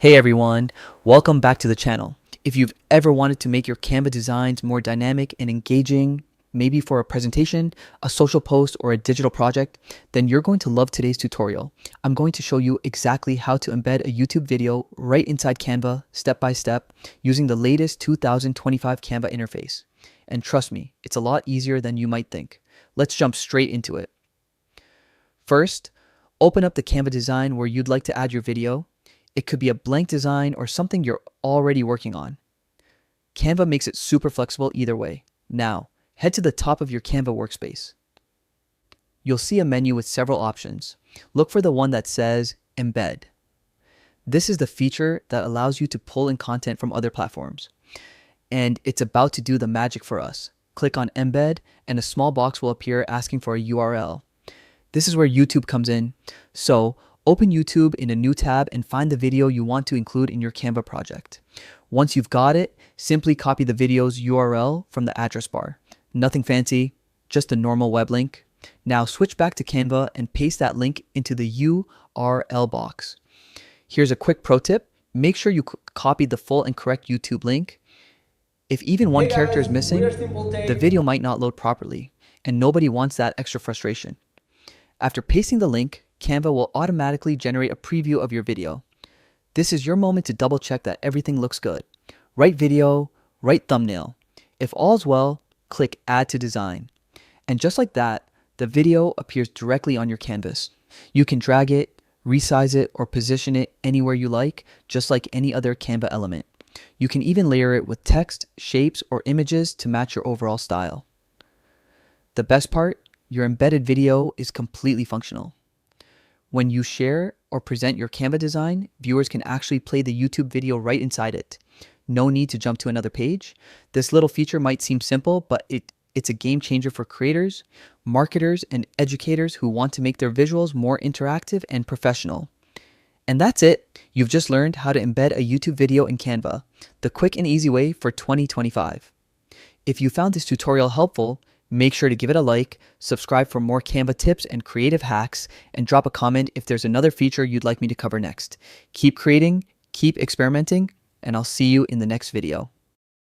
Hey everyone, welcome back to the channel. If you've ever wanted to make your Canva designs more dynamic and engaging, maybe for a presentation, a social post, or a digital project, then you're going to love today's tutorial. I'm going to show you exactly how to embed a YouTube video right inside Canva, step by step, using the latest 2025 Canva interface. And trust me, it's a lot easier than you might think. Let's jump straight into it. First, open up the Canva design where you'd like to add your video. It could be a blank design or something you're already working on. Canva makes it super flexible either way. Now, head to the top of your Canva workspace. You'll see a menu with several options. Look for the one that says Embed. This is the feature that allows you to pull in content from other platforms. And it's about to do the magic for us. Click on Embed and a small box will appear asking for a URL. This is where YouTube comes in. So, open YouTube in a new tab and find the video you want to include in your Canva project. Once you've got it, simply copy the video's URL from the address bar. Nothing fancy, just a normal web link. Now switch back to Canva and paste that link into the URL box. Here's a quick pro tip. Make sure you copy the full and correct YouTube link. If even one character is missing, the video might not load properly, and nobody wants that extra frustration. After pasting the link, Canva will automatically generate a preview of your video. This is your moment to double check that everything looks good. Right video, right thumbnail. If all's well, click Add to Design. And just like that, the video appears directly on your canvas. You can drag it, resize it, or position it anywhere you like, just like any other Canva element. You can even layer it with text, shapes, or images to match your overall style. The best part, your embedded video is completely functional. When you share or present your Canva design, viewers can actually play the YouTube video right inside it. No need to jump to another page. This little feature might seem simple, but it's a game changer for creators, marketers, and educators who want to make their visuals more interactive and professional. And that's it. You've just learned how to embed a YouTube video in Canva, the quick and easy way for 2025. If you found this tutorial helpful, make sure to give it a like, subscribe for more Canva tips and creative hacks, and drop a comment if there's another feature you'd like me to cover next. Keep creating, keep experimenting, and I'll see you in the next video.